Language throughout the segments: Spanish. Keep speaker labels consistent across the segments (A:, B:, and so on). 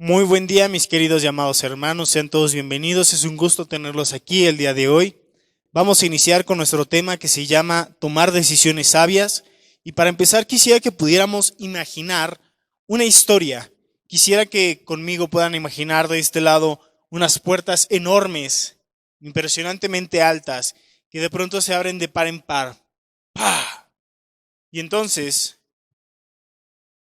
A: Muy buen día, mis queridos y amados hermanos, sean todos bienvenidos, es un gusto tenerlos aquí el día de hoy. Vamos a iniciar con nuestro tema que se llama Tomar decisiones sabias, y para empezar quisiera que pudiéramos imaginar una historia. Quisiera que conmigo puedan imaginar de este lado unas puertas enormes, impresionantemente altas, que de pronto se abren de par en par. ¡Pah! Y entonces,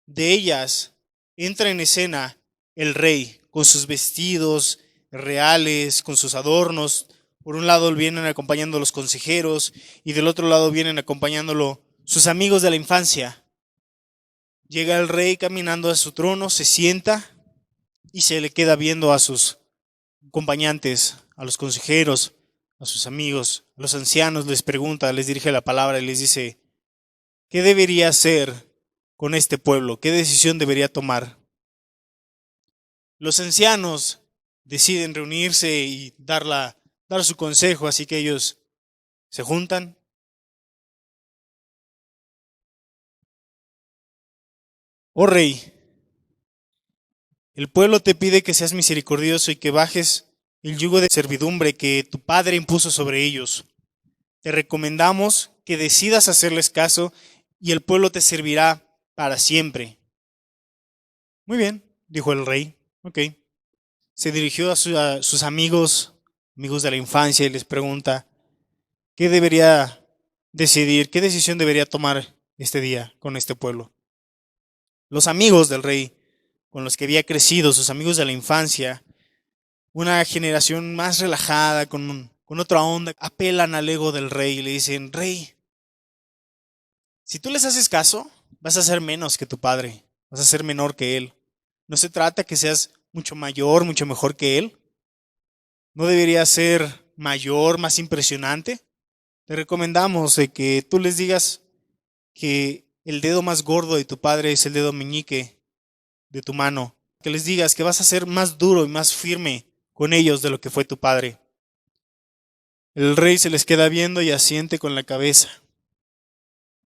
A: de ellas entra en escena el rey, con sus vestidos reales, con sus adornos. Por un lado vienen acompañando los consejeros y del otro lado vienen acompañándolo sus amigos de la infancia. Llega el rey caminando a su trono, se sienta y se le queda viendo a sus acompañantes, a los consejeros, a sus amigos, a los ancianos, les pregunta, les dirige la palabra y les dice: ¿qué debería hacer con este pueblo? ¿Qué decisión debería tomar? Los ancianos deciden reunirse y dar su consejo, así que ellos se juntan. Oh rey, el pueblo te pide que seas misericordioso y que bajes el yugo de servidumbre que tu padre impuso sobre ellos. Te recomendamos que decidas hacerles caso y el pueblo te servirá para siempre. Muy bien, dijo el rey. Ok. Se dirigió a sus amigos de la infancia, y les pregunta: ¿qué debería decidir? ¿Qué decisión debería tomar este día con este pueblo? Los amigos del rey, con los que había crecido, sus amigos de la infancia, una generación más relajada, con otra onda, apelan al ego del rey y le dicen: rey, si tú les haces caso, vas a ser menos que tu padre, vas a ser menor que él. No se trata que seas mucho mayor, mucho mejor que él. ¿No debería ser mayor, más impresionante? Te recomendamos de que tú les digas que el dedo más gordo de tu padre es el dedo meñique de tu mano. Que les digas que vas a ser más duro y más firme con ellos de lo que fue tu padre. El rey se les queda viendo y asiente con la cabeza.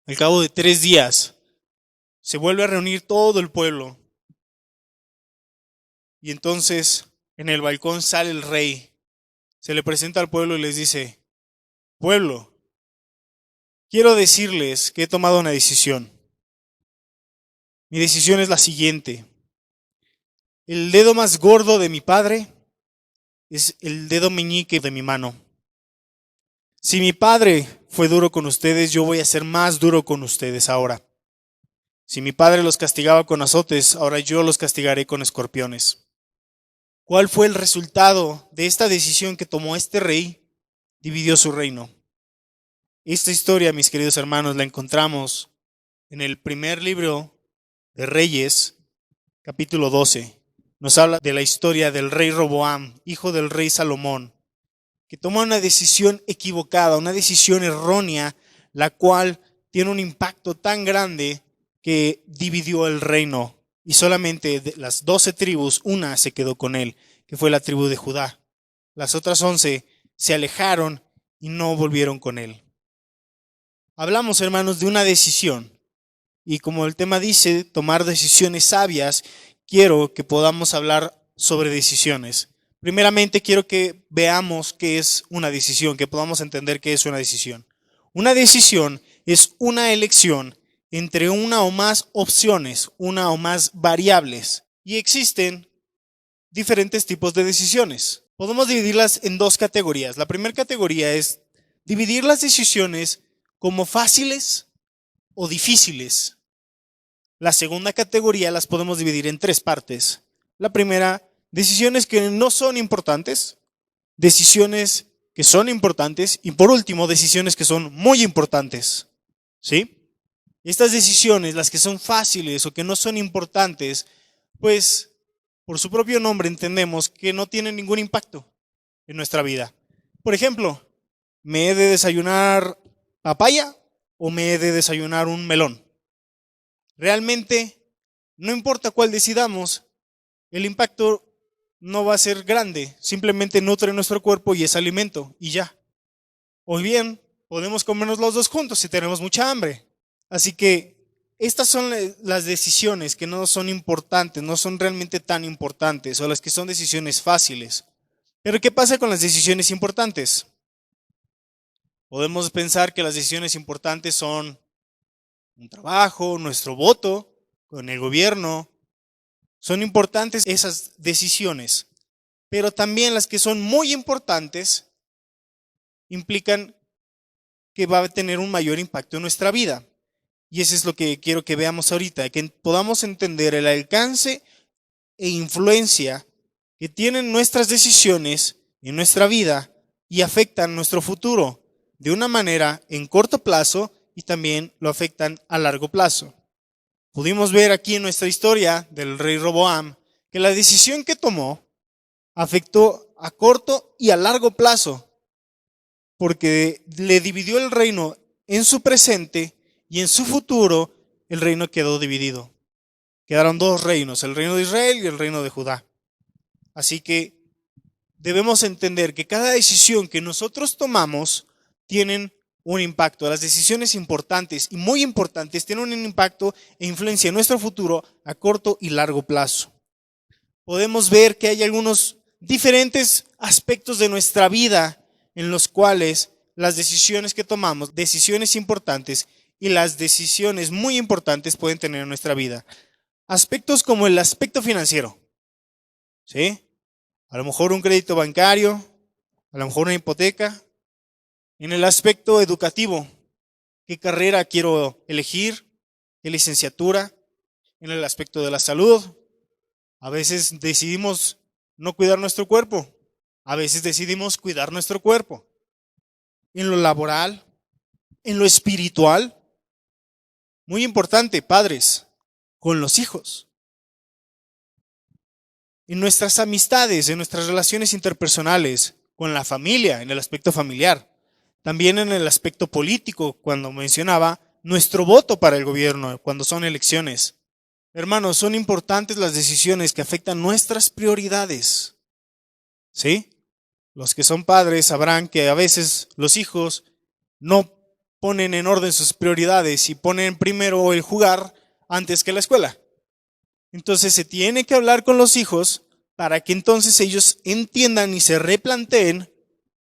A: Al cabo de 3 días, se vuelve a reunir todo el pueblo. Y entonces, en el balcón sale el rey. Se le presenta al pueblo y les dice: pueblo, quiero decirles que he tomado una decisión. Mi decisión es la siguiente. El dedo más gordo de mi padre es el dedo meñique de mi mano. Si mi padre fue duro con ustedes, yo voy a ser más duro con ustedes ahora. Si mi padre los castigaba con azotes, ahora yo los castigaré con escorpiones. ¿Cuál fue el resultado de esta decisión que tomó este rey? Dividió su reino. Esta historia, mis queridos hermanos, la encontramos en el primer libro de Reyes, capítulo 12. Nos habla de la historia del rey Roboam, hijo del rey Salomón, que tomó una decisión equivocada, una decisión errónea, la cual tiene un impacto tan grande que dividió el reino. Y solamente de las 12 tribus, una se quedó con él, que fue la tribu de Judá. Las otras 11 se alejaron y no volvieron con él. Hablamos, hermanos, de una decisión. Y como el tema dice, tomar decisiones sabias, quiero que podamos hablar sobre decisiones. Primeramente, quiero que veamos qué es una decisión, que podamos entender qué es una decisión. Una decisión es una elección entre una o más opciones, una o más variables. Y existen diferentes tipos de decisiones. Podemos dividirlas en 2 categorías. La primera categoría es dividir las decisiones como fáciles o difíciles. La segunda categoría las podemos dividir en 3 partes. La primera, decisiones que no son importantes, decisiones que son importantes y por último, decisiones que son muy importantes. ¿Sí? Estas decisiones, las que son fáciles o que no son importantes, pues por su propio nombre entendemos que no tienen ningún impacto en nuestra vida. Por ejemplo, ¿me he de desayunar papaya o me he de desayunar un melón? Realmente, no importa cuál decidamos, el impacto no va a ser grande, simplemente nutre nuestro cuerpo y es alimento, y ya. O bien, podemos comernos los dos juntos si tenemos mucha hambre. Así que Estas son las decisiones que no son importantes, no son realmente tan importantes, o las que son decisiones fáciles. Pero ¿qué pasa con las decisiones importantes? Podemos pensar que las decisiones importantes son un trabajo, nuestro voto con el gobierno. Son importantes esas decisiones, pero también las que son muy importantes implican que va a tener un mayor impacto en nuestra vida. Y eso es lo que quiero que veamos ahorita, que podamos entender el alcance e influencia que tienen nuestras decisiones en nuestra vida y afectan nuestro futuro de una manera en corto plazo y también lo afectan a largo plazo. Pudimos ver aquí en nuestra historia del rey Roboam que la decisión que tomó afectó a corto y a largo plazo, porque le dividió el reino en su presente y en su futuro el reino quedó dividido. Quedaron dos reinos, el reino de Israel y el reino de Judá. Así que debemos entender que cada decisión que nosotros tomamos tienen un impacto. Las decisiones importantes y muy importantes tienen un impacto e influencia en nuestro futuro a corto y largo plazo. Podemos ver que hay algunos diferentes aspectos de nuestra vida en los cuales las decisiones que tomamos, decisiones importantes y las decisiones muy importantes pueden tener en nuestra vida. Aspectos como el aspecto financiero, ¿sí? A lo mejor un crédito bancario, a lo mejor una hipoteca. En el aspecto educativo, ¿qué carrera quiero elegir? ¿Qué licenciatura? En el aspecto de la salud, a veces decidimos no cuidar nuestro cuerpo, a veces decidimos cuidar nuestro cuerpo. En lo laboral, en lo espiritual, muy importante, padres, con los hijos. En nuestras amistades, en nuestras relaciones interpersonales, con la familia, en el aspecto familiar. También en el aspecto político, cuando mencionaba nuestro voto para el gobierno, cuando son elecciones. Hermanos, son importantes las decisiones que afectan nuestras prioridades. ¿Sí? Los que son padres sabrán que a veces los hijos no ponen en orden sus prioridades y ponen primero el jugar antes que la escuela. Entonces se tiene que hablar con los hijos para que entonces ellos entiendan y se replanteen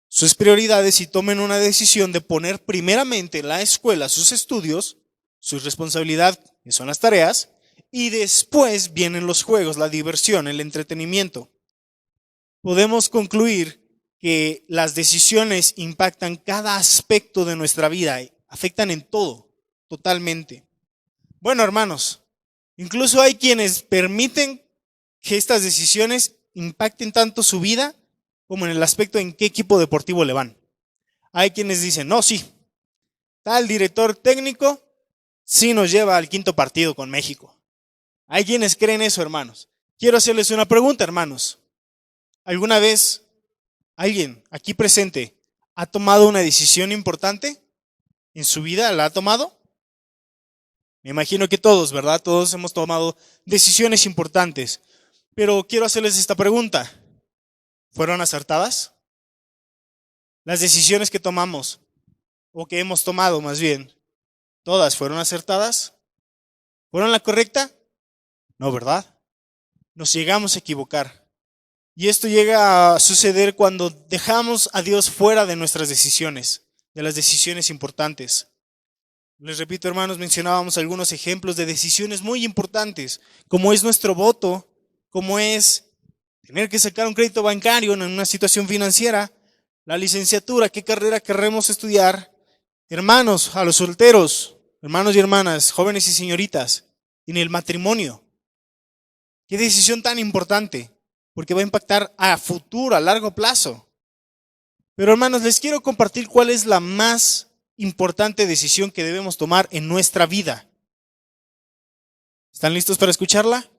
A: sus prioridades y tomen una decisión de poner primeramente la escuela, sus estudios, su responsabilidad, que son las tareas, y después vienen los juegos, la diversión, el entretenimiento. Podemos concluir que las decisiones impactan cada aspecto de nuestra vida, afectan en todo, totalmente. Bueno, hermanos, incluso hay quienes permiten que estas decisiones impacten tanto su vida como en el aspecto en qué equipo deportivo le van. Hay quienes dicen, no, sí, tal director técnico sí nos lleva al quinto partido con México. Hay quienes creen eso, hermanos. Quiero hacerles una pregunta, hermanos. ¿Alguna vez alguien aquí presente ha tomado una decisión importante en su vida? ¿La ha tomado? Me imagino que todos, ¿verdad? Todos hemos tomado decisiones importantes. Pero quiero hacerles esta pregunta. ¿Fueron acertadas? Las decisiones que tomamos, o que hemos tomado más bien, ¿todas fueron acertadas? ¿Fueron la correcta? No, ¿verdad? Nos llegamos a equivocar. Y esto llega a suceder cuando dejamos a Dios fuera de nuestras decisiones, de las decisiones importantes. Les repito, hermanos, mencionábamos algunos ejemplos de decisiones muy importantes, como es nuestro voto, como es tener que sacar un crédito bancario en una situación financiera, la licenciatura, qué carrera querremos estudiar. Hermanos, a los solteros, hermanos y hermanas, jóvenes y señoritas, en el matrimonio. Qué decisión tan importante, porque va a impactar a futuro, a largo plazo. Pero hermanos, les quiero compartir cuál es la más importante decisión que debemos tomar en nuestra vida. ¿Están listos para escucharla?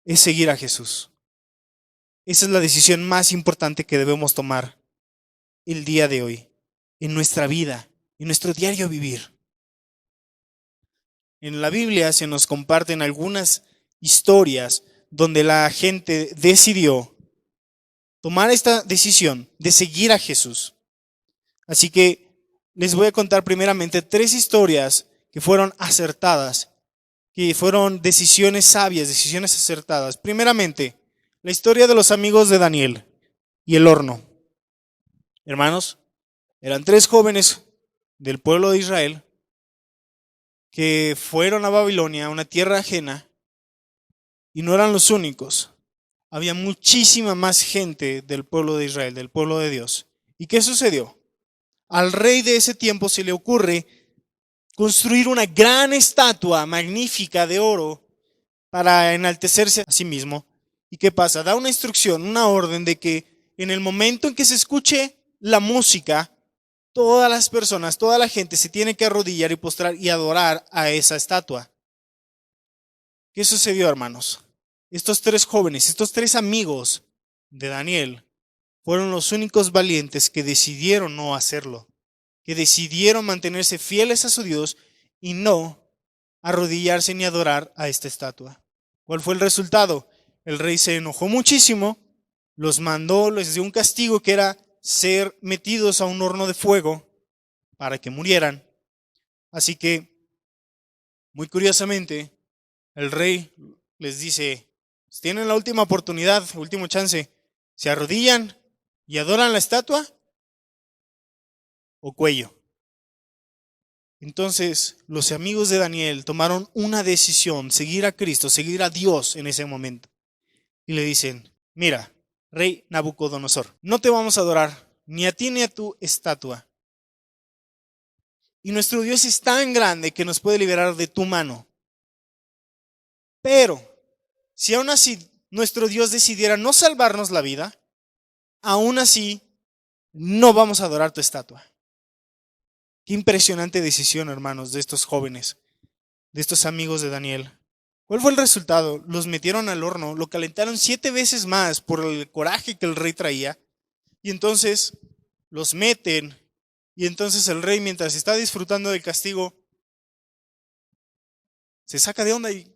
A: Es seguir a Jesús. Esa es la decisión más importante que debemos tomar el día de hoy, en nuestra vida, en nuestro diario vivir. En la Biblia se nos comparten algunas historias donde la gente decidió tomar esta decisión de seguir a Jesús. Así que les voy a contar primeramente 3 historias que fueron acertadas, que fueron decisiones sabias, decisiones acertadas. Primeramente, la historia de los amigos de Daniel y el horno. Hermanos, eran 3 jóvenes del pueblo de Israel que fueron a Babilonia, una tierra ajena, y no eran los únicos. Había muchísima más gente del pueblo de Israel, del pueblo de Dios. ¿Y qué sucedió? Al rey de ese tiempo se le ocurre construir una gran estatua magnífica de oro para enaltecerse a sí mismo. ¿Y qué pasa? Da una instrucción, una orden de que en el momento en que se escuche la música, todas las personas, toda la gente se tiene que arrodillar y postrar y adorar a esa estatua. ¿Qué sucedió, hermanos? Estos 3 jóvenes, estos 3 amigos de Daniel fueron los únicos valientes que decidieron no hacerlo, que decidieron mantenerse fieles a su Dios y no arrodillarse ni adorar a esta estatua. ¿Cuál fue el resultado? El rey se enojó muchísimo, los mandó, les dio un castigo que era ser metidos a un horno de fuego para que murieran. Así que, muy curiosamente, el rey les dice, tienen la última oportunidad, último chance, ¿se arrodillan y adoran la estatua o cuello? Entonces, los amigos de Daniel tomaron una decisión, seguir a Cristo, seguir a Dios en ese momento. Y le dicen, mira, rey Nabucodonosor, no te vamos a adorar, ni a ti ni a tu estatua. Y nuestro Dios es tan grande que nos puede liberar de tu mano. Pero, si aún así nuestro Dios decidiera no salvarnos la vida, aún así no vamos a adorar tu estatua. Qué impresionante decisión, hermanos, de estos jóvenes, de estos amigos de Daniel. ¿Cuál fue el resultado? Los metieron al horno, lo calentaron 7 veces más por el coraje que el rey traía, y entonces los meten, y entonces el rey, mientras está disfrutando del castigo, se saca de onda y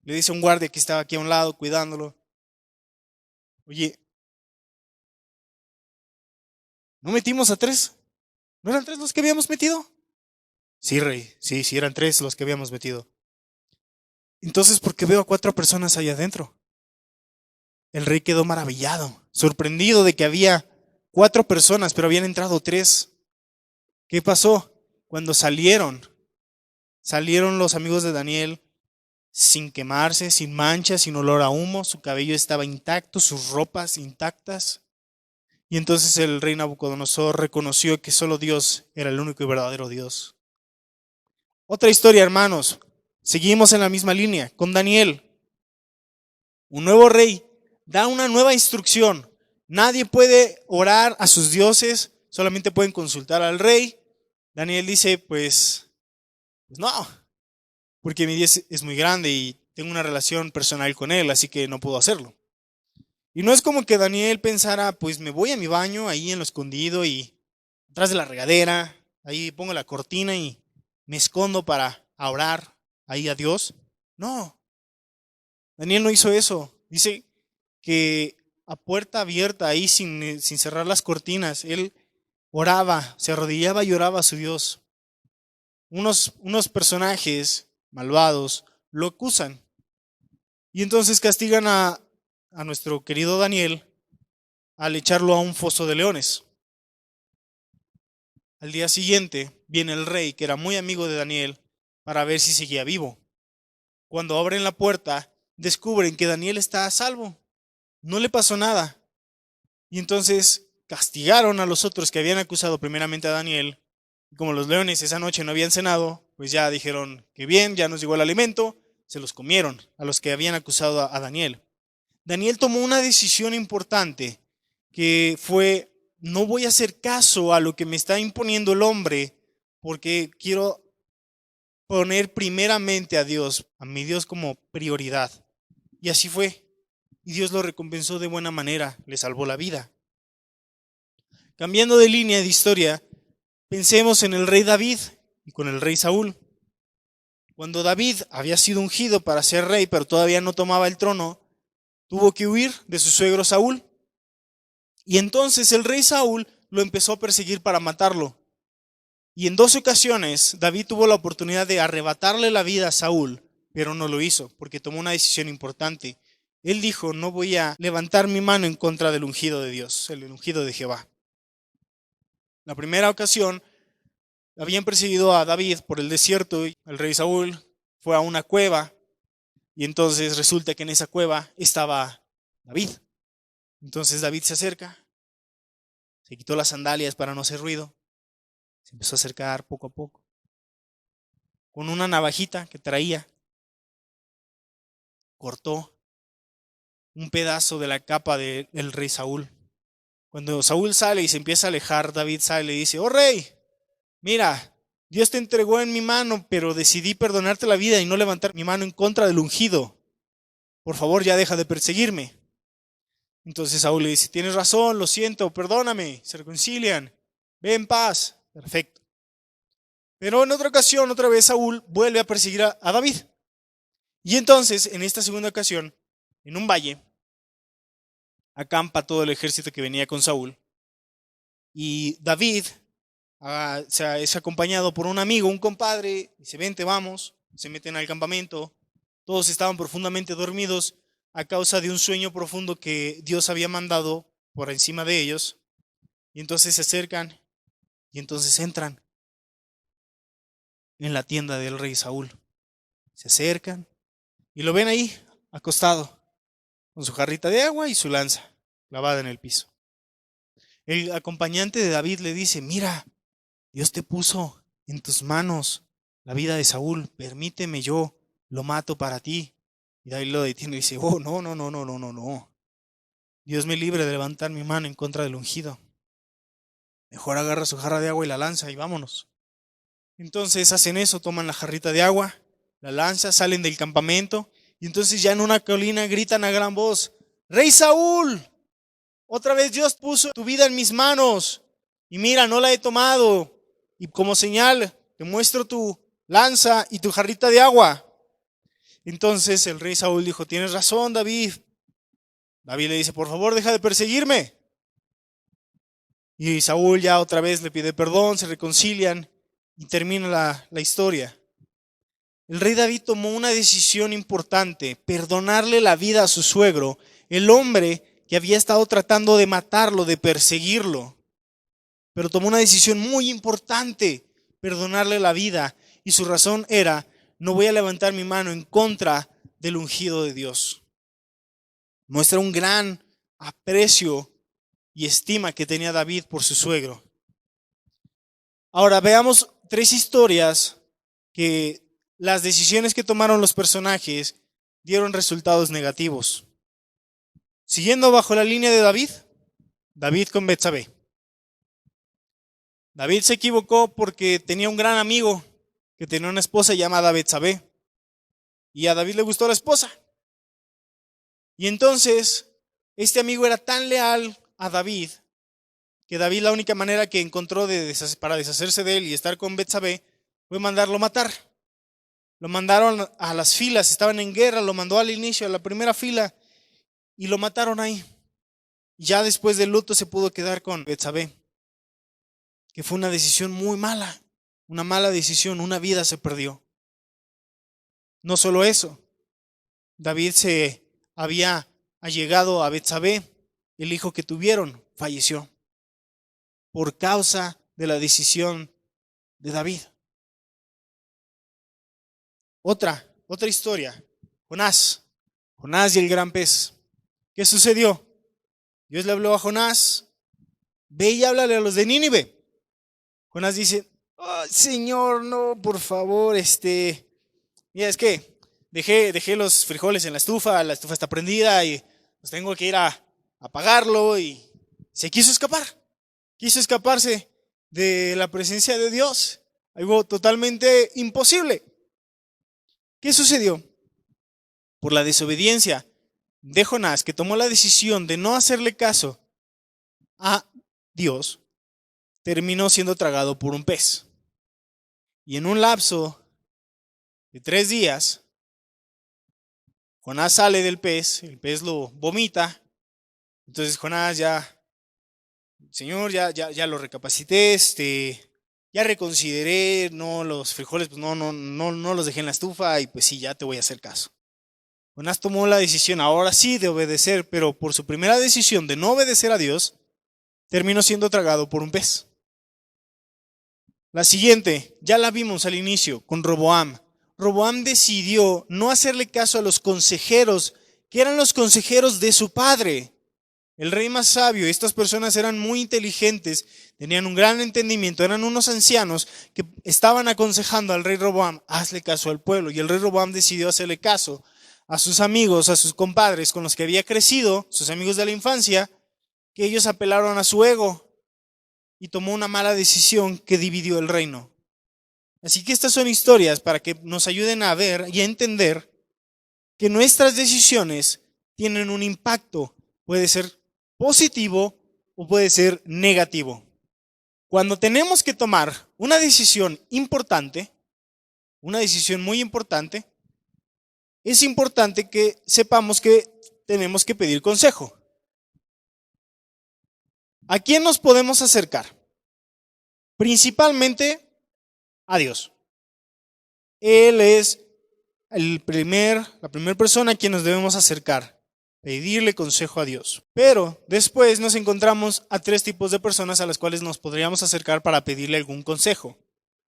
A: le dice a un guardia que estaba aquí a un lado cuidándolo, oye, ¿no metimos a 3? ¿No eran 3 los que habíamos metido? Sí, rey, sí, eran 3 los que habíamos metido. Entonces, ¿por qué veo a 4 personas ahí adentro? El rey quedó maravillado, sorprendido de que había 4 personas, pero habían entrado 3. ¿Qué pasó? Cuando salieron los amigos de Daniel sin quemarse, sin manchas, sin olor a humo, su cabello estaba intacto, sus ropas intactas. Y entonces el rey Nabucodonosor reconoció que solo Dios era el único y verdadero Dios. Otra historia, hermanos. Seguimos en la misma línea con Daniel. Un nuevo rey da una nueva instrucción. Nadie puede orar a sus dioses, solamente pueden consultar al rey. Daniel dice, pues no, porque mi Dios es muy grande y tengo una relación personal con él, así que no puedo hacerlo. Y no es como que Daniel pensara, pues me voy a mi baño ahí en lo escondido y atrás de la regadera, ahí pongo la cortina y me escondo para orar ahí a Dios. No, Daniel no hizo eso. Dice que a puerta abierta, ahí sin cerrar las cortinas, él oraba, se arrodillaba y oraba a su Dios. Unos personajes malvados lo acusan y entonces castigan a nuestro querido Daniel al echarlo a un foso de leones. Al día siguiente viene el rey, que era muy amigo de Daniel, para ver si seguía vivo. Cuando abren la puerta, descubren que Daniel está a salvo. No le pasó nada. Y entonces castigaron a los otros que habían acusado primeramente a Daniel. Y como los leones esa noche no habían cenado, pues ya dijeron que bien, ya nos llegó el alimento, se los comieron a los que habían acusado a Daniel. Daniel tomó una decisión importante que fue, no voy a hacer caso a lo que me está imponiendo el hombre porque quiero poner primeramente a Dios, a mi Dios como prioridad. Y así fue. Y Dios lo recompensó de buena manera, le salvó la vida. Cambiando de línea de historia, pensemos en el rey David y con el rey Saúl. Cuando David había sido ungido para ser rey, pero todavía no tomaba el trono, tuvo que huir de su suegro Saúl. Y entonces el rey Saúl lo empezó a perseguir para matarlo. Y en 2 ocasiones David tuvo la oportunidad de arrebatarle la vida a Saúl, pero no lo hizo porque tomó una decisión importante. Él dijo, no voy a levantar mi mano en contra del ungido de Dios, el ungido de Jehová. La primera ocasión habían perseguido a David por el desierto y el rey Saúl fue a una cueva y entonces resulta que en esa cueva estaba David. Entonces David se acerca, se quitó las sandalias para no hacer ruido, se empezó a acercar poco a poco. Con una navajita que traía, cortó un pedazo de la capa del rey Saúl. Cuando Saúl sale y se empieza a alejar, David sale y le dice, oh rey, mira, Dios te entregó en mi mano, pero decidí perdonarte la vida y no levantar mi mano en contra del ungido. Por favor, ya deja de perseguirme. Entonces Saúl le dice, tienes razón, lo siento, perdóname. Se reconcilian, ve en paz. Perfecto. Pero en otra ocasión, otra vez Saúl vuelve a perseguir a David. Y entonces, en esta segunda ocasión, en un valle, acampa todo el ejército que venía con Saúl. Y David es acompañado por un amigo, un compadre, dice, vente, vamos. Se meten al campamento. Todos estaban profundamente dormidos a causa de un sueño profundo que Dios había mandado por encima de ellos. Y entonces se acercan y entonces entran en la tienda del rey Saúl. Se acercan y lo ven ahí, acostado, con su jarrita de agua y su lanza clavada en el piso. El acompañante de David le dice, mira, Dios te puso en tus manos la vida de Saúl, permíteme, yo lo mato para ti. Y David lo detiene y dice, oh, no, no, no, no, no, no, no. Dios me libre de levantar mi mano en contra del ungido. Mejor agarra su jarra de agua y la lanza y vámonos. Entonces hacen eso, toman la jarrita de agua, la lanza, salen del campamento y entonces ya en una colina gritan a gran voz, Rey Saúl, otra vez Dios puso tu vida en mis manos y mira, no la he tomado y como señal te muestro tu lanza y tu jarrita de agua. Entonces el rey Saúl dijo, tienes razón, David. David le dice, por favor, deja de perseguirme. Y Saúl ya otra vez le pide perdón, se reconcilian y termina la historia. El rey David tomó una decisión importante, perdonarle la vida a su suegro, el hombre que había estado tratando de matarlo, de perseguirlo. Pero tomó una decisión muy importante, perdonarle la vida. Y su razón era, no voy a levantar mi mano en contra del ungido de Dios. Muestra un gran aprecio y estima que tenía David por su suegro. Ahora veamos 3 historias que las decisiones que tomaron los personajes dieron resultados negativos. Siguiendo bajo la línea de David, David con Betsabé. David se equivocó porque tenía un gran amigo que tenía una esposa llamada Betsabé. Y a David le gustó la esposa. Y entonces, este amigo era tan leal a David, que David la única manera que encontró para deshacerse de él y estar con Betsabé fue mandarlo matar. Lo mandaron a las filas, estaban en guerra, lo mandó al inicio, a la primera fila, y lo mataron ahí. Ya después del luto se pudo quedar con Betsabé, que fue una decisión muy mala, una mala decisión, una vida se perdió. No solo eso, David se había allegado a Betsabé, el hijo que tuvieron falleció por causa de la decisión de David. Otra historia, Jonás y el gran pez. ¿Qué sucedió? Dios le habló a Jonás, ve y háblale a los de Nínive. Jonás dice, oh, Señor, no, por favor, mira, es que dejé los frijoles en la estufa está prendida y pues tengo que ir a apagarlo, y se quiso escaparse de la presencia de Dios, algo totalmente imposible. ¿Qué sucedió? Por la desobediencia de Jonás, que tomó la decisión de no hacerle caso a Dios, terminó siendo tragado por un pez. Y en un lapso de 3 días, Jonás sale del pez, el pez lo vomita. Entonces Jonás Señor, ya lo recapacité, ya reconsideré, no, los frijoles, pues no los dejé en la estufa y pues sí, ya te voy a hacer caso. Jonás tomó la decisión ahora sí de obedecer, pero por su primera decisión de no obedecer a Dios, terminó siendo tragado por un pez. La siguiente, ya la vimos al inicio, con Roboam. Roboam decidió no hacerle caso a los consejeros, que eran los consejeros de su padre, el rey más sabio. Estas personas eran muy inteligentes, tenían un gran entendimiento, eran unos ancianos que estaban aconsejando al rey Roboam, hazle caso al pueblo. Y el rey Roboam decidió hacerle caso a sus amigos, a sus compadres con los que había crecido, sus amigos de la infancia, que ellos apelaron a su ego y tomó una mala decisión que dividió el reino. Así que estas son historias para que nos ayuden a ver y a entender que nuestras decisiones tienen un impacto. Puede ser positivo o puede ser negativo. Cuando tenemos que tomar una decisión importante, una decisión muy importante, es importante que sepamos que tenemos que pedir consejo. ¿A quién nos podemos acercar? Principalmente a Dios. Él es la primera persona a quien nos debemos acercar, pedirle consejo a Dios. Pero después nos encontramos a tres tipos de personas a las cuales nos podríamos acercar para pedirle algún consejo.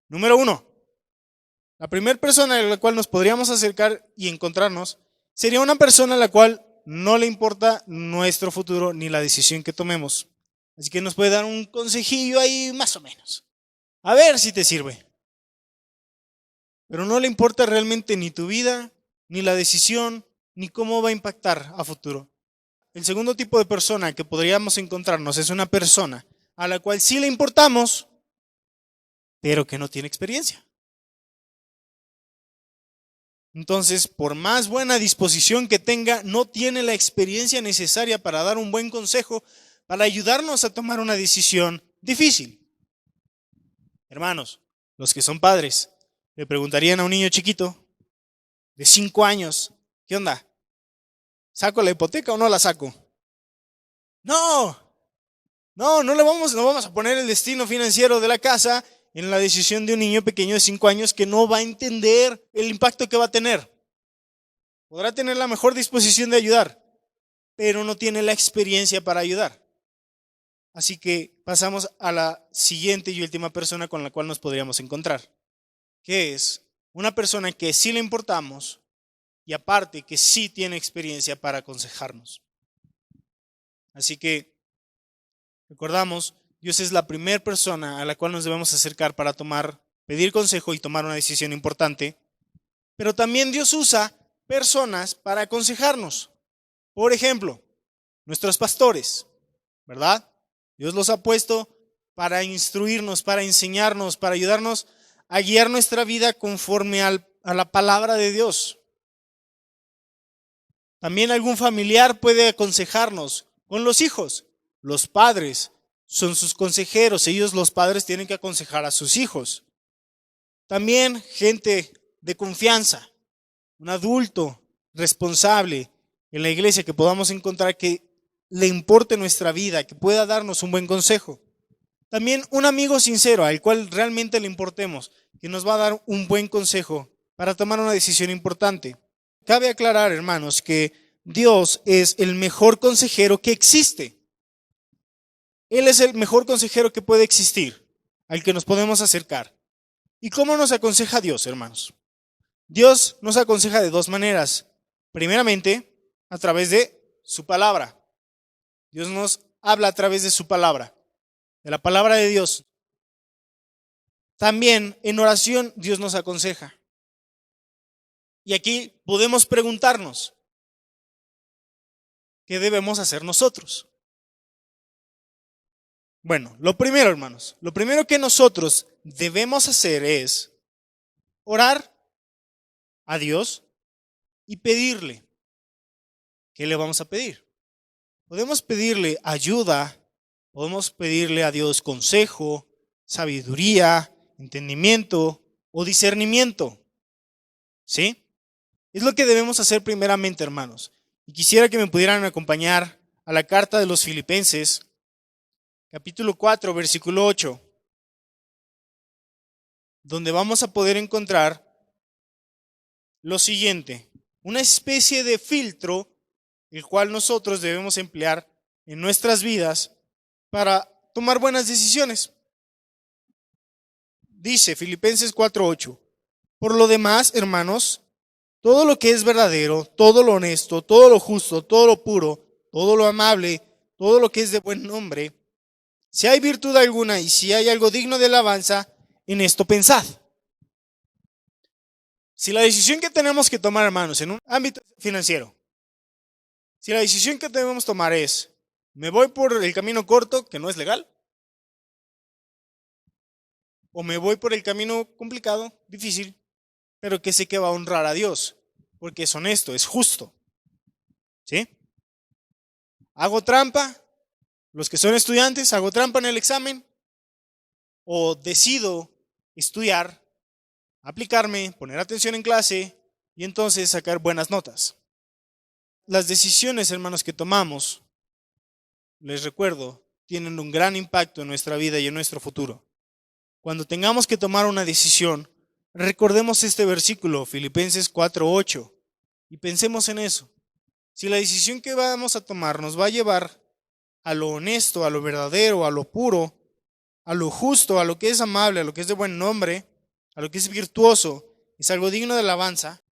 A: Número 1, la primera persona a la cual nos podríamos acercar y encontrarnos sería una persona a la cual no le importa nuestro futuro ni la decisión que tomemos. Así que nos puede dar un consejillo ahí más o menos. A ver si te sirve. Pero no le importa realmente ni tu vida, ni la decisión, ni cómo va a impactar a futuro. El segundo tipo de persona que podríamos encontrarnos es una persona a la cual sí le importamos, pero que no tiene experiencia. Entonces, por más buena disposición que tenga, no tiene la experiencia necesaria para dar un buen consejo, para ayudarnos a tomar una decisión difícil. Hermanos, los que son padres, le preguntarían a un niño chiquito de 5 años, ¿qué onda? ¿Saco la hipoteca o no la saco? No le vamos a poner el destino financiero de la casa en la decisión de un niño pequeño de 5 años que no va a entender el impacto que va a tener. Podrá tener la mejor disposición de ayudar, pero no tiene la experiencia para ayudar. Así que pasamos a la siguiente y última persona con la cual nos podríamos encontrar, que es una persona que sí le importamos y aparte que sí tiene experiencia para aconsejarnos. Así que recordamos, Dios es la primera persona a la cual nos debemos acercar para pedir consejo y tomar una decisión importante. Pero también Dios usa personas para aconsejarnos. Por ejemplo, nuestros pastores, ¿verdad? Dios los ha puesto para instruirnos, para enseñarnos, para ayudarnos a guiar nuestra vida conforme a la palabra de Dios. También algún familiar puede aconsejarnos con los hijos. Los padres son sus consejeros. Ellos, los padres, tienen que aconsejar a sus hijos. También gente de confianza, un adulto responsable en la iglesia que podamos encontrar que le importe nuestra vida, que pueda darnos un buen consejo. También un amigo sincero al cual realmente le importemos, que nos va a dar un buen consejo para tomar una decisión importante. Cabe aclarar, hermanos, que Dios es el mejor consejero que existe. Él es el mejor consejero que puede existir, al que nos podemos acercar. ¿Y cómo nos aconseja Dios, hermanos? Dios nos aconseja de dos maneras. Primeramente, a través de su palabra. Dios nos habla a través de su palabra, de la palabra de Dios. También en oración Dios nos aconseja. Y aquí podemos preguntarnos, ¿qué debemos hacer nosotros? Bueno, lo primero, hermanos, lo primero que nosotros debemos hacer es orar a Dios y pedirle. ¿Qué le vamos a pedir? Podemos pedirle ayuda, podemos pedirle a Dios consejo, sabiduría, entendimiento o discernimiento. ¿Sí? Es lo que debemos hacer primeramente, hermanos. Y quisiera que me pudieran acompañar a la carta de los Filipenses, capítulo 4, versículo 8. donde vamos a poder encontrar lo siguiente: una especie de filtro el cual nosotros debemos emplear en nuestras vidas para tomar buenas decisiones. Dice Filipenses 4:8: por lo demás, hermanos, todo lo que es verdadero, todo lo honesto, todo lo justo, todo lo puro, todo lo amable, todo lo que es de buen nombre, si hay virtud alguna y si hay algo digno de alabanza, en esto pensad. Si la decisión que tenemos que tomar, hermanos, en un ámbito financiero, si la decisión que debemos tomar es, me voy por el camino corto, que no es legal, o me voy por el camino complicado, difícil, pero que sé que va a honrar a Dios, porque es honesto, es justo, ¿sí? ¿Hago trampa? Los que son estudiantes, ¿hago trampa en el examen? ¿O decido estudiar, aplicarme, poner atención en clase y entonces sacar buenas notas? Las decisiones, hermanos, que tomamos, les recuerdo, tienen un gran impacto en nuestra vida y en nuestro futuro. Cuando tengamos que tomar una decisión, recordemos este versículo, Filipenses 4:8, y pensemos en eso. Si la decisión que vamos a tomar nos va a llevar a lo honesto, a lo verdadero, a lo puro, a lo justo, a lo que es amable, a lo que es de buen nombre, a lo que es virtuoso, es algo digno de alabanza,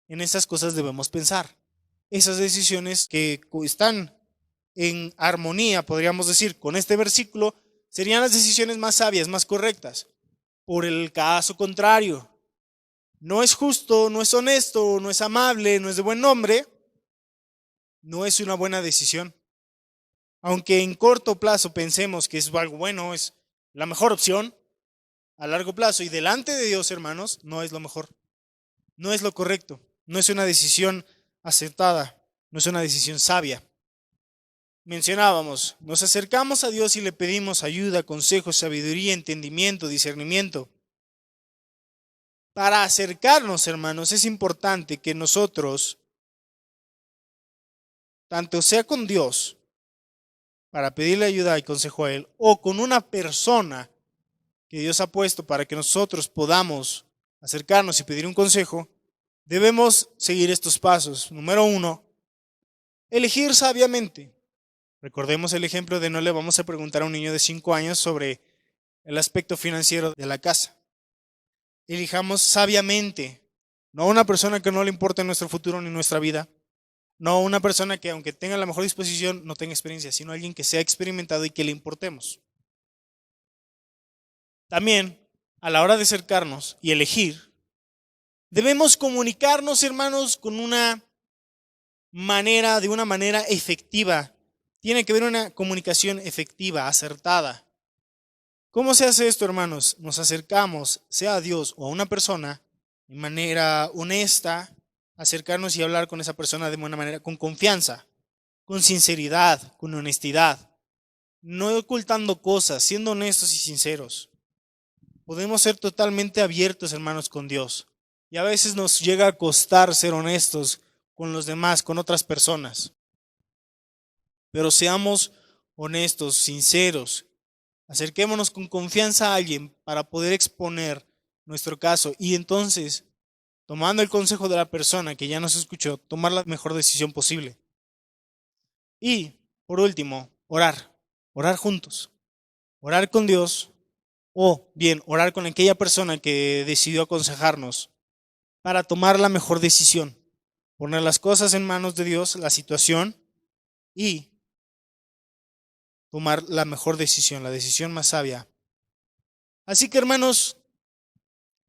A: en esas cosas debemos pensar. Esas decisiones que están en armonía, podríamos decir, con este versículo, serían las decisiones más sabias, más correctas. Por el caso contrario, no es justo, no es honesto, no es amable, no es de buen nombre, no es una buena decisión. Aunque en corto plazo pensemos que es algo bueno, es la mejor opción, a largo plazo y delante de Dios, hermanos, no es lo mejor. No es lo correcto. No es una decisión acertada. No es una decisión sabia. Mencionábamos, nos acercamos a Dios y le pedimos ayuda, consejo, sabiduría, entendimiento, discernimiento. Para acercarnos, hermanos, es importante que nosotros, tanto sea con Dios, para pedirle ayuda y consejo a Él, o con una persona que Dios ha puesto para que nosotros podamos acercarnos y pedir un consejo, debemos seguir estos pasos. Número 1, elegir sabiamente. Recordemos el ejemplo de no le vamos a preguntar a un niño de 5 años sobre el aspecto financiero de la casa. Elijamos sabiamente, no a una persona que no le importe nuestro futuro ni nuestra vida, no a una persona que aunque tenga la mejor disposición no tenga experiencia, sino a alguien que sea experimentado y que le importemos. También, a la hora de acercarnos y elegir, debemos comunicarnos, hermanos, de una manera efectiva. Tiene que haber una comunicación efectiva, acertada. ¿Cómo se hace esto, hermanos? Nos acercamos, sea a Dios o a una persona, de manera honesta, acercarnos y hablar con esa persona de buena manera, con confianza, con sinceridad, con honestidad, no ocultando cosas, siendo honestos y sinceros. Podemos ser totalmente abiertos, hermanos, con Dios. Y a veces nos llega a costar ser honestos con los demás, con otras personas. Pero seamos honestos, sinceros. Acerquémonos con confianza a alguien para poder exponer nuestro caso y entonces, tomando el consejo de la persona que ya nos escuchó, tomar la mejor decisión posible. Y, por último, orar. Orar juntos. Orar con Dios. O bien, orar con aquella persona que decidió aconsejarnos para tomar la mejor decisión. Poner las cosas en manos de Dios, la situación, y tomar la mejor decisión, la decisión más sabia. Así que, hermanos,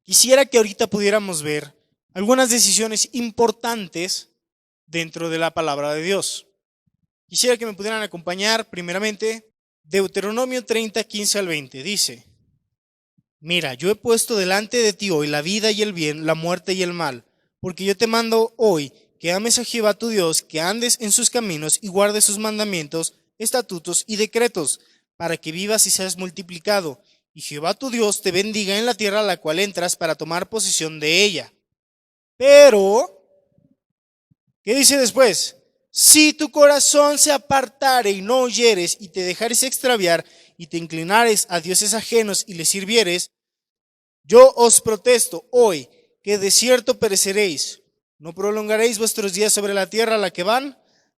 A: quisiera que ahorita pudiéramos ver algunas decisiones importantes dentro de la palabra de Dios. Quisiera que me pudieran acompañar primeramente. Deuteronomio 30, 15 al 20 dice: mira, yo he puesto delante de ti hoy la vida y el bien, la muerte y el mal, porque yo te mando hoy que ames a Jehová tu Dios, que andes en sus caminos y guardes sus mandamientos, estatutos y decretos, para que vivas y seas multiplicado, y Jehová tu Dios te bendiga en la tierra a la cual entras para tomar posesión de ella. Pero, ¿qué dice después? Si tu corazón se apartare y no oyeres y te dejares extraviar y te inclinares a dioses ajenos y les sirvieres, Yo os protesto hoy que de cierto pereceréis. No prolongaréis vuestros días sobre la tierra a la que van,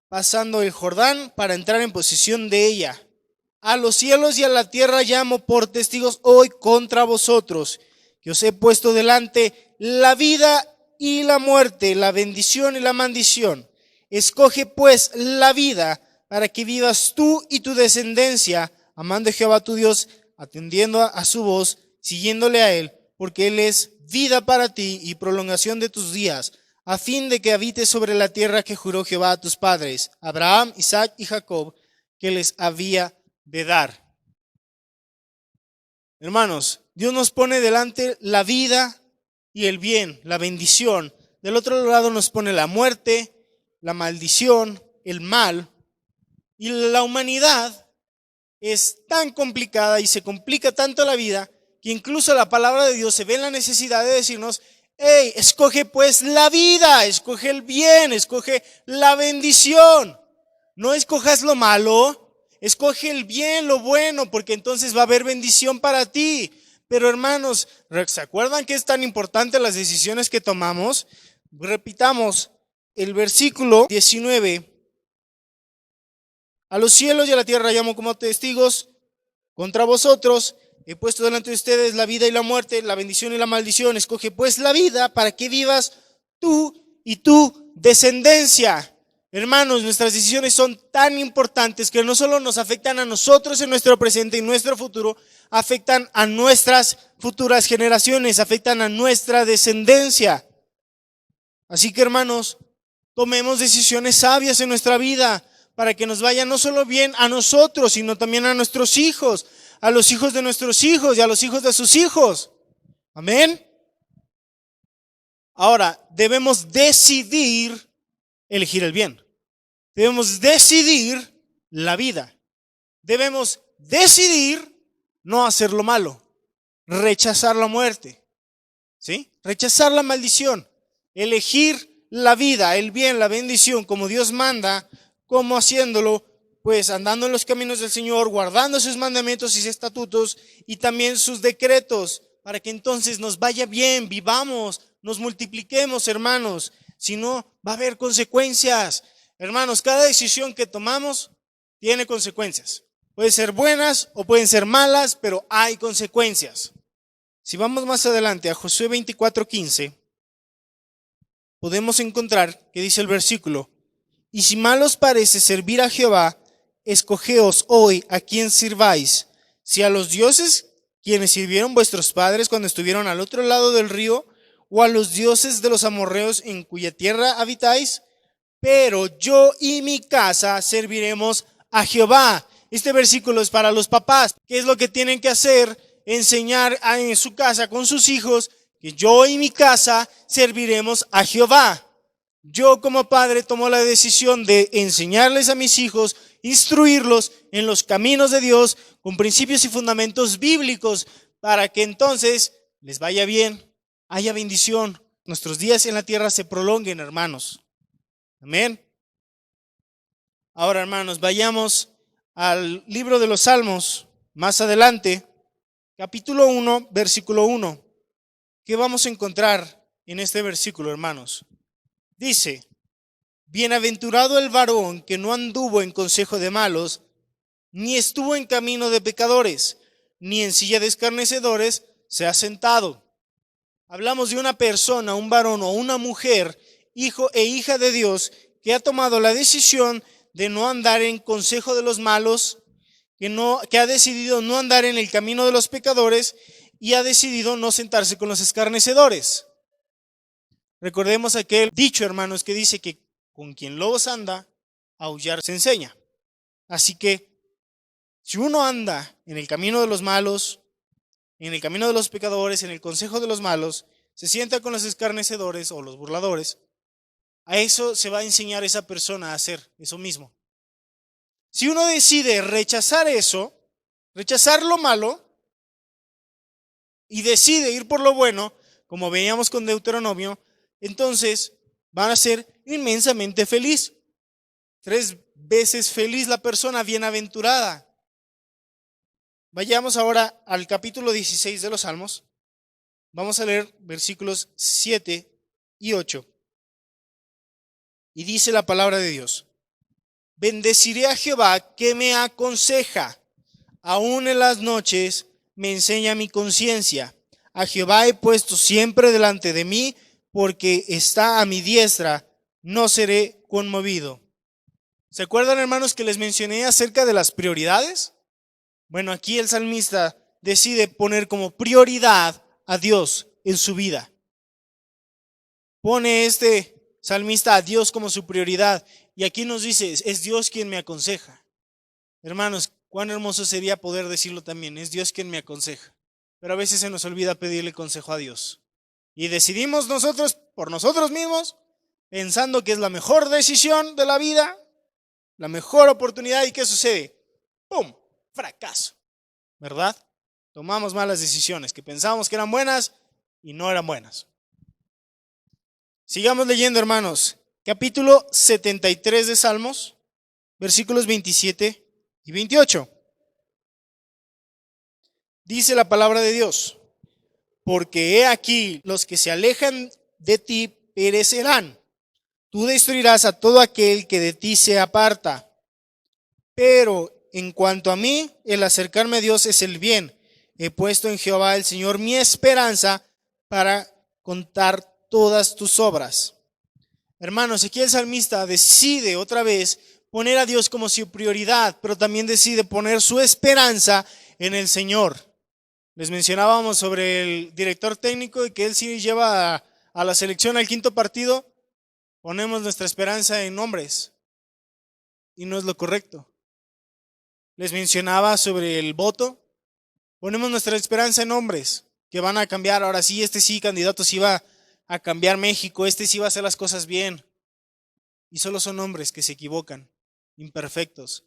A: pasando el Jordán para entrar en posesión de ella. A los cielos y a la tierra llamo por testigos hoy contra vosotros, que os he puesto delante la vida y la muerte, la bendición y la maldición. Escoge pues la vida para que vivas tú y tu descendencia, amando a Jehová tu Dios, atendiendo a su voz, siguiéndole a él, porque él es vida para ti y prolongación de tus días, a fin de que habites sobre la tierra que juró Jehová a tus padres, Abraham, Isaac y Jacob, que les había de dar. Hermanos, Dios nos pone delante la vida y el bien, la bendición. Del otro lado nos pone la muerte, la maldición, el mal. Y la humanidad es tan complicada y se complica tanto la vida que incluso la palabra de Dios se ve en la necesidad de decirnos: hey, escoge pues la vida, escoge el bien, escoge la bendición. No escojas lo malo, escoge el bien, lo bueno, porque entonces va a haber bendición para ti. Pero hermanos, ¿se acuerdan que es tan importante las decisiones que tomamos? Repitamos el versículo 19. A los cielos y a la tierra llamo como testigos contra vosotros. He puesto delante de ustedes la vida y la muerte, la bendición y la maldición. Escoge pues la vida para que vivas tú y tu descendencia. Hermanos, nuestras decisiones son tan importantes que no solo nos afectan a nosotros en nuestro presente y nuestro futuro, afectan a nuestras futuras generaciones, afectan a nuestra descendencia. Así que, hermanos, tomemos decisiones sabias en nuestra vida para que nos vaya no solo bien a nosotros, sino también a nuestros hijos, a los hijos de nuestros hijos y a los hijos de sus hijos. Amén. Ahora, debemos decidir elegir el bien. Debemos decidir la vida. Debemos decidir no hacer lo malo, rechazar la muerte, ¿sí? Rechazar la maldición, elegir la vida, el bien, la bendición, como Dios manda, como haciéndolo, pues andando en los caminos del Señor, guardando sus mandamientos y sus estatutos y también sus decretos, para que entonces nos vaya bien, vivamos, nos multipliquemos, hermanos. Si no, va a haber consecuencias. Hermanos, cada decisión que tomamos tiene consecuencias. Pueden ser buenas o pueden ser malas, pero hay consecuencias. Si vamos más adelante a Josué 24:15, podemos encontrar que dice el versículo: y si mal os parece servir a Jehová, escogeos hoy a quién sirváis, si a los dioses quienes sirvieron vuestros padres cuando estuvieron al otro lado del río, o a los dioses de los amorreos en cuya tierra habitáis. Pero yo y mi casa serviremos a Jehová. Este versículo es para los papás. ¿Qué es lo que tienen que hacer? Enseñar en su casa con sus hijos que yo y mi casa serviremos a Jehová. Yo como padre tomo la decisión de enseñarles a mis hijos, instruirlos en los caminos de Dios con principios y fundamentos bíblicos para que entonces les vaya bien, haya bendición, nuestros días en la tierra se prolonguen, hermanos. Amén. Ahora, hermanos, vayamos al libro de los Salmos, más adelante, capítulo 1, versículo 1. ¿Qué vamos a encontrar en este versículo, hermanos? Dice: bienaventurado el varón que no anduvo en consejo de malos, ni estuvo en camino de pecadores, ni en silla de escarnecedores se ha sentado. Hablamos de una persona, un varón o una mujer, hijo e hija de Dios, que ha tomado la decisión de no andar en consejo de los malos, que ha decidido no andar en el camino de los pecadores y ha decidido no sentarse con los escarnecedores. Recordemos aquel dicho, hermanos, que dice que con quien lobos anda, aullar se enseña. Así que, si uno anda en el camino de los malos, en el camino de los pecadores, en el consejo de los malos, se sienta con los escarnecedores o los burladores, a eso se va a enseñar esa persona a hacer eso mismo. Si uno decide rechazar eso, rechazar lo malo, y decide ir por lo bueno, como veíamos con Deuteronomio, entonces van a ser inmensamente feliz. 3 veces feliz la persona bienaventurada. Vayamos ahora al capítulo 16 de los Salmos. Vamos a leer versículos 7 y 8. Y dice la palabra de Dios: bendeciré a Jehová que me aconseja, aún en las noches me enseña mi conciencia. A Jehová he puesto siempre delante de mí, porque está a mi diestra, no seré conmovido. ¿Se acuerdan, hermanos, que les mencioné acerca de las prioridades? Bueno, aquí el salmista decide poner como prioridad a Dios en su vida. Pone este salmista a Dios como su prioridad. Y aquí nos dice, es Dios quien me aconseja. Hermanos, cuán hermoso sería poder decirlo también, es Dios quien me aconseja. Pero a veces se nos olvida pedirle consejo a Dios. Y decidimos nosotros, por nosotros mismos, pensando que es la mejor decisión de la vida, la mejor oportunidad. ¿Y qué sucede? ¡Pum! Fracaso. ¿Verdad? Tomamos malas decisiones que pensábamos que eran buenas y no eran buenas. Sigamos leyendo, hermanos. Capítulo 73 de Salmos, versículos 27 y 28. Dice la palabra de Dios: porque he aquí, los que se alejan de ti perecerán. Tú destruirás a todo aquel que de ti se aparta. Pero en cuanto a mí, el acercarme a Dios es el bien. He puesto en Jehová el Señor mi esperanza para contar todas tus obras. Hermanos, aquí el salmista decide otra vez poner a Dios como su prioridad, pero también decide poner su esperanza en el Señor. Les mencionábamos sobre el director técnico y que él sí lleva a la selección al quinto partido. Ponemos nuestra esperanza en hombres y no es lo correcto. Les mencionaba sobre el voto. Ponemos nuestra esperanza en hombres que van a cambiar. Ahora sí, este sí, candidato sí va a cambiar México, este sí va a hacer las cosas bien. Y solo son hombres que se equivocan, imperfectos,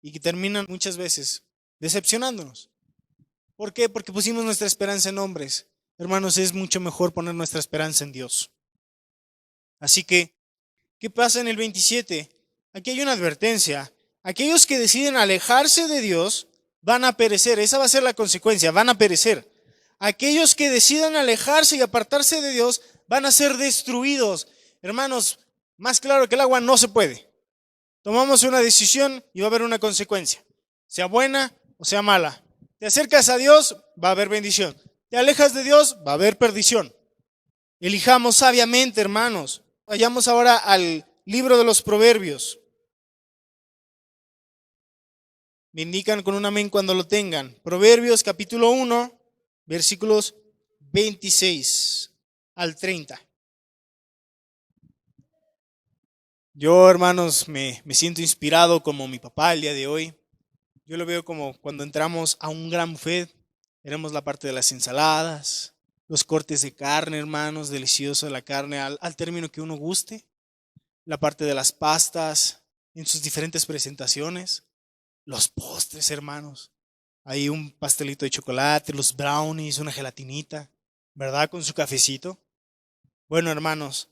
A: y que terminan muchas veces decepcionándonos. ¿Por qué? Porque pusimos nuestra esperanza en hombres. Hermanos, es mucho mejor poner nuestra esperanza en Dios. Así que, ¿qué pasa en el 27? Aquí hay una advertencia. Aquellos que deciden alejarse de Dios van a perecer. Esa va a ser la consecuencia, van a perecer. Aquellos que decidan alejarse y apartarse de Dios van a ser destruidos. Hermanos, más claro que el agua no se puede. Tomamos una decisión y va a haber una consecuencia, sea buena o sea mala. Te acercas a Dios, va a haber bendición. Te alejas de Dios, va a haber perdición. Elijamos sabiamente, hermanos. Vayamos ahora al libro de los Proverbios. Me indican con un amén cuando lo tengan. Proverbios capítulo 1, versículos 26 al 30. Yo, hermanos, me siento inspirado como mi papá el día de hoy. Yo lo veo como cuando entramos a un gran buffet, veremos la parte de las ensaladas, los cortes de carne, hermanos, delicioso la carne al término que uno guste, la parte de las pastas en sus diferentes presentaciones, los postres, hermanos. Hay un pastelito de chocolate, los brownies, una gelatinita, ¿verdad? Con su cafecito. Bueno, hermanos,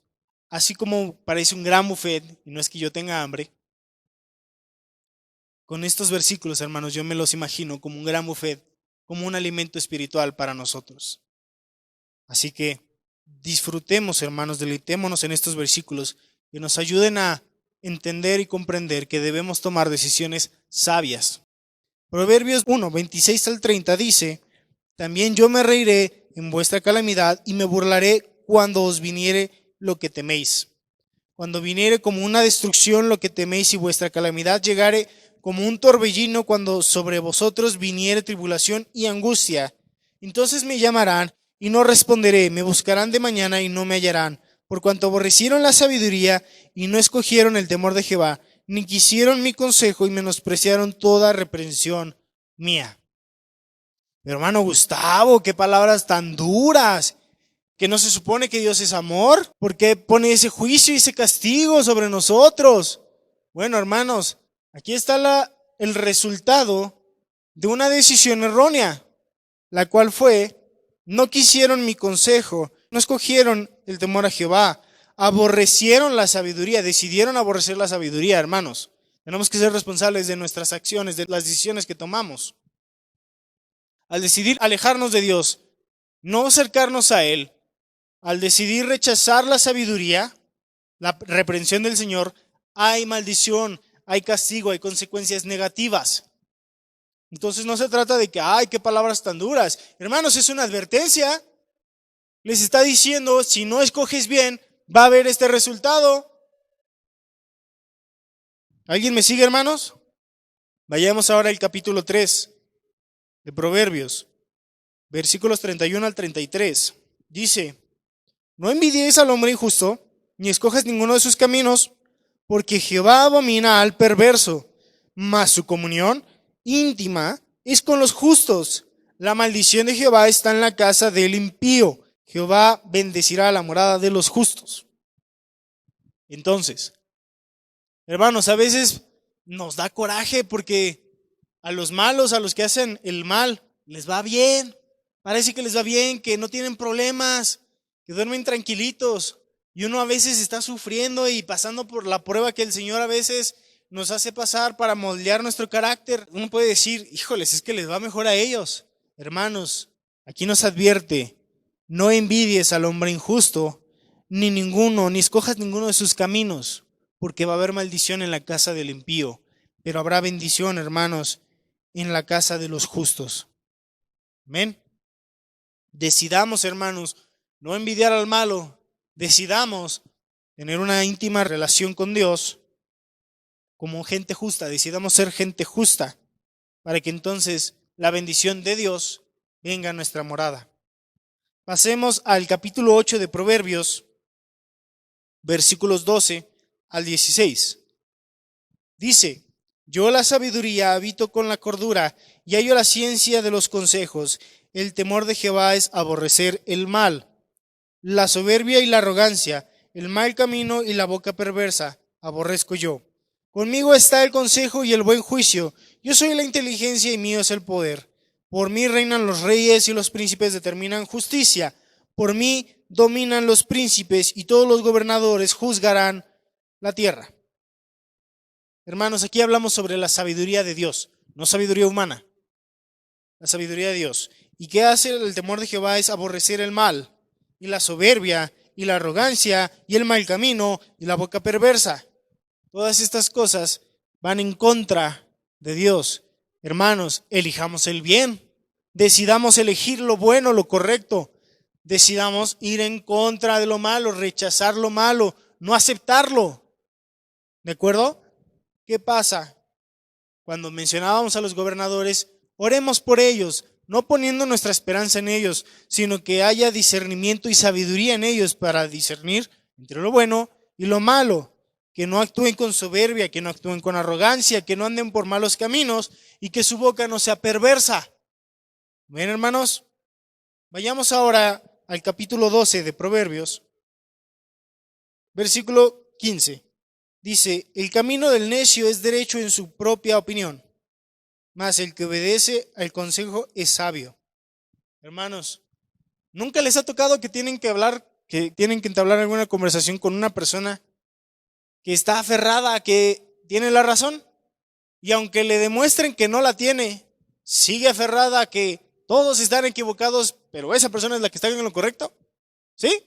A: así como parece un gran buffet, y no es que yo tenga hambre, con estos versículos, hermanos, yo me los imagino como un gran buffet, como un alimento espiritual para nosotros. Así que disfrutemos, hermanos, deleitémonos en estos versículos que nos ayuden a entender y comprender que debemos tomar decisiones sabias. Proverbios 1, 26 al 30 dice: también yo me reiré en vuestra calamidad y me burlaré cuando os viniere lo que teméis. Cuando viniere como una destrucción lo que teméis y vuestra calamidad llegare como un torbellino, cuando sobre vosotros viniere tribulación y angustia. Entonces me llamarán y no responderé, me buscarán de mañana y no me hallarán, por cuanto aborrecieron la sabiduría y no escogieron el temor de Jehová, ni quisieron mi consejo y menospreciaron toda reprensión mía. Hermano Gustavo, qué palabras tan duras. ¿Que no se supone que Dios es amor? ¿Por qué pone ese juicio y ese castigo sobre nosotros? Bueno, hermanos, aquí está el resultado de una decisión errónea, la cual fue: no quisieron mi consejo, no escogieron el temor a Jehová, aborrecieron la sabiduría, decidieron aborrecer la sabiduría, hermanos. Tenemos que ser responsables de nuestras acciones, de las decisiones que tomamos. Al decidir alejarnos de Dios, no acercarnos a Él, al decidir rechazar la sabiduría, la reprensión del Señor, hay maldición, hay castigo, hay consecuencias negativas. Entonces no se trata de que, ay, qué palabras tan duras. Hermanos, es una advertencia. Les está diciendo, si no escoges bien, va a haber este resultado. ¿Alguien me sigue, hermanos? Vayamos ahora al capítulo 3 de Proverbios, versículos 31 al 33. Dice, no envidies al hombre injusto, ni escojas ninguno de sus caminos, porque Jehová abomina al perverso, mas su comunión íntima es con los justos. La maldición de Jehová está en la casa del impío. Jehová bendecirá la morada de los justos. Entonces, hermanos, a veces nos da coraje porque a los malos, a los que hacen el mal, les va bien. Parece que les va bien, que no tienen problemas, que duermen tranquilitos. Y uno a veces está sufriendo y pasando por la prueba que el Señor a veces nos hace pasar para moldear nuestro carácter. Uno puede decir, híjoles, es que les va mejor a ellos. Hermanos, aquí nos advierte, no envidies al hombre injusto, ni escojas ninguno de sus caminos, porque va a haber maldición en la casa del impío, pero habrá bendición, hermanos, en la casa de los justos. Amén. Decidamos, hermanos, no envidiar al malo. Decidamos tener una íntima relación con Dios como gente justa. Decidamos ser gente justa para que entonces la bendición de Dios venga a nuestra morada. Pasemos al capítulo 8 de Proverbios, versículos 12 al 16. Dice, yo la sabiduría habito con la cordura y hallo la ciencia de los consejos. El temor de Jehová es aborrecer el mal, la soberbia y la arrogancia, el mal camino y la boca perversa, aborrezco yo. Conmigo está el consejo y el buen juicio. Yo soy la inteligencia y mío es el poder. Por mí reinan los reyes y los príncipes determinan justicia. Por mí dominan los príncipes y todos los gobernadores juzgarán la tierra. Hermanos, aquí hablamos sobre la sabiduría de Dios, no sabiduría humana, la sabiduría de Dios. ¿Y qué hace el temor de Jehová? Es aborrecer el mal, y la soberbia, y la arrogancia, y el mal camino, y la boca perversa. Todas estas cosas van en contra de Dios. Hermanos, elijamos el bien, decidamos elegir lo bueno, lo correcto, decidamos ir en contra de lo malo, rechazar lo malo, no aceptarlo. ¿De acuerdo? ¿Qué pasa? Cuando mencionábamos a los gobernadores, oremos por ellos, no poniendo nuestra esperanza en ellos, sino que haya discernimiento y sabiduría en ellos para discernir entre lo bueno y lo malo, que no actúen con soberbia, que no actúen con arrogancia, que no anden por malos caminos y que su boca no sea perversa. Bien, hermanos, vayamos ahora al capítulo 12 de Proverbios, versículo 15. Dice, el camino del necio es derecho en su propia opinión, mas el que obedece al consejo es sabio. Hermanos, ¿nunca les ha tocado que tienen que entablar alguna conversación con una persona que está aferrada a que tiene la razón? Y aunque le demuestren que no la tiene, sigue aferrada a que todos están equivocados, pero esa persona es la que está en lo correcto. ¿Sí?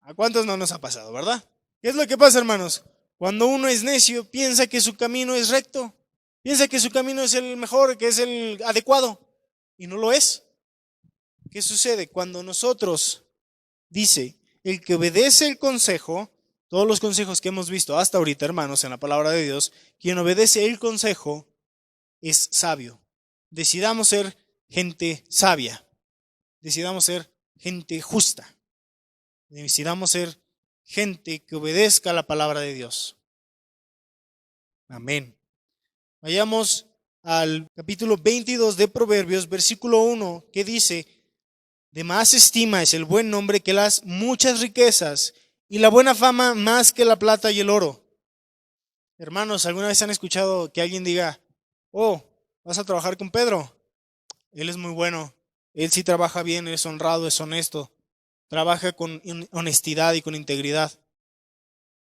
A: ¿A cuántos no nos ha pasado, verdad? ¿Qué es lo que pasa, hermanos? Cuando uno es necio, piensa que su camino es recto, piensa que su camino es el mejor, que es el adecuado, y no lo es. ¿Qué sucede? Cuando nosotros, dice, el que obedece el consejo, todos los consejos que hemos visto hasta ahorita, hermanos, en la palabra de Dios, quien obedece el consejo es sabio. Decidamos ser gente sabia, decidamos ser gente justa, decidamos ser gente que obedezca la palabra de Dios. Amén. Vayamos al capítulo 22 de Proverbios, versículo 1, que dice, de más estima es el buen nombre que las muchas riquezas, y la buena fama más que la plata y el oro. Hermanos, ¿alguna vez han escuchado que alguien diga, oh, vas a trabajar con Pedro? Él es muy bueno, él sí trabaja bien, es honrado, es honesto, trabaja con honestidad y con integridad.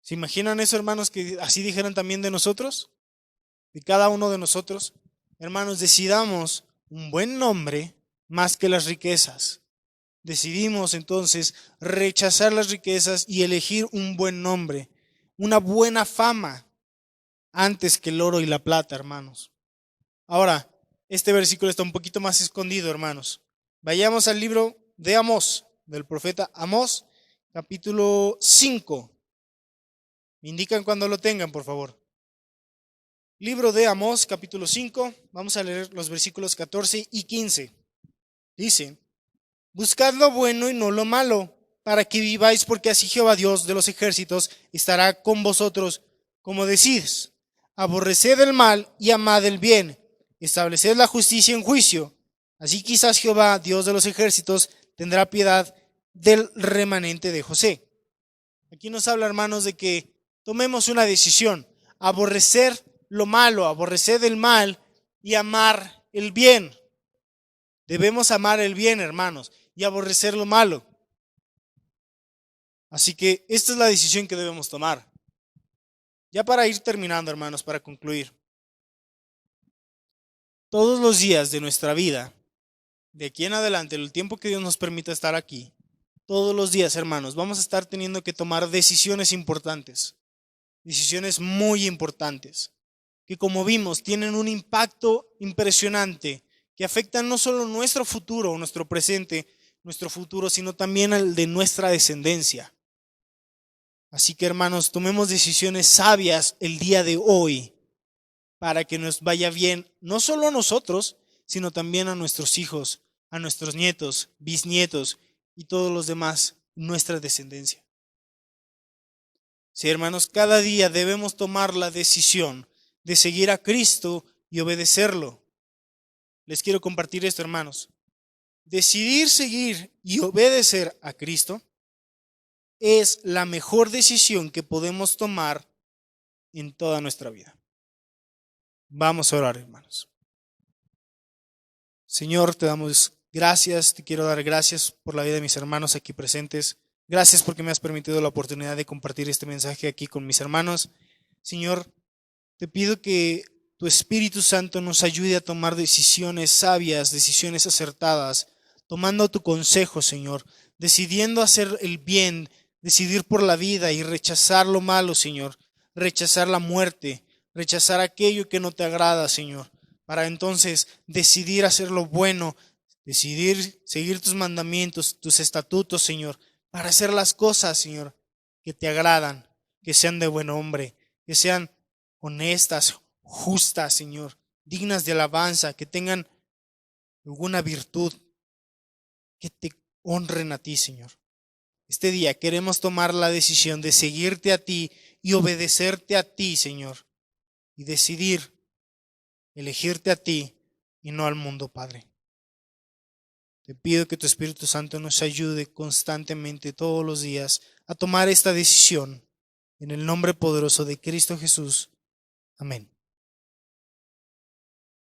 A: ¿Se imaginan eso, hermanos, que así dijeran también de nosotros? De cada uno de nosotros. Hermanos, decidamos un buen nombre más que las riquezas. decidimos entonces rechazar las riquezas y elegir un buen nombre, una buena fama, antes que el oro y la plata, hermanos. Ahora, este versículo está un poquito más escondido, hermanos. Vayamos al libro de Amós, del profeta Amós, capítulo 5. Me indican cuando lo tengan, por favor. Libro de Amós, capítulo 5. Vamos a leer los versículos 14 y 15. Dice: buscad lo bueno y no lo malo, para que viváis, porque así Jehová Dios de los ejércitos estará con vosotros, como decís. Aborreced el mal y amad el bien, estableced la justicia en juicio. Así quizás Jehová Dios de los ejércitos tendrá piedad del remanente de José. Aquí nos habla, hermanos, de que tomemos una decisión: aborrecer lo malo, aborrecer el mal y amar el bien. Debemos amar el bien, hermanos, y aborrecer lo malo. Así que esta es la decisión que debemos tomar. Ya para ir terminando, hermanos, para concluir. Todos los días de nuestra vida, de aquí en adelante, el tiempo que Dios nos permita estar aquí, todos los días, hermanos, vamos a estar teniendo que tomar decisiones importantes. Decisiones muy importantes, que como vimos tienen un impacto impresionante, que afectan no solo nuestro futuro, nuestro presente, nuestro futuro, sino también al de nuestra descendencia. Así que, hermanos, tomemos decisiones sabias el día de hoy para que nos vaya bien, no solo a nosotros, sino también a nuestros hijos, a nuestros nietos, bisnietos y todos los demás, nuestra descendencia. Sí, hermanos, cada día debemos tomar la decisión de seguir a Cristo y obedecerlo. Les quiero compartir esto, hermanos. Decidir seguir y obedecer a Cristo es la mejor decisión que podemos tomar en toda nuestra vida. Vamos a orar, hermanos. Señor, te damos gracias, te quiero dar gracias por la vida de mis hermanos aquí presentes. Gracias porque me has permitido la oportunidad de compartir este mensaje aquí con mis hermanos. Señor, te pido que tu Espíritu Santo nos ayude a tomar decisiones sabias, decisiones acertadas, tomando tu consejo, Señor, decidiendo hacer el bien, decidir por la vida y rechazar lo malo, Señor, rechazar la muerte, rechazar aquello que no te agrada, Señor, para entonces decidir hacer lo bueno, decidir seguir tus mandamientos, tus estatutos, Señor, para hacer las cosas, Señor, que te agradan, que sean de buen hombre, que sean honestas, justas, Señor, dignas de alabanza, que tengan alguna virtud, que te honren a ti, Señor. Este día queremos tomar la decisión de seguirte a ti y obedecerte a ti, Señor, y decidir elegirte a ti y no al mundo, Padre. Te pido que tu Espíritu Santo nos ayude constantemente todos los días a tomar esta decisión en el nombre poderoso de Cristo Jesús. Amén.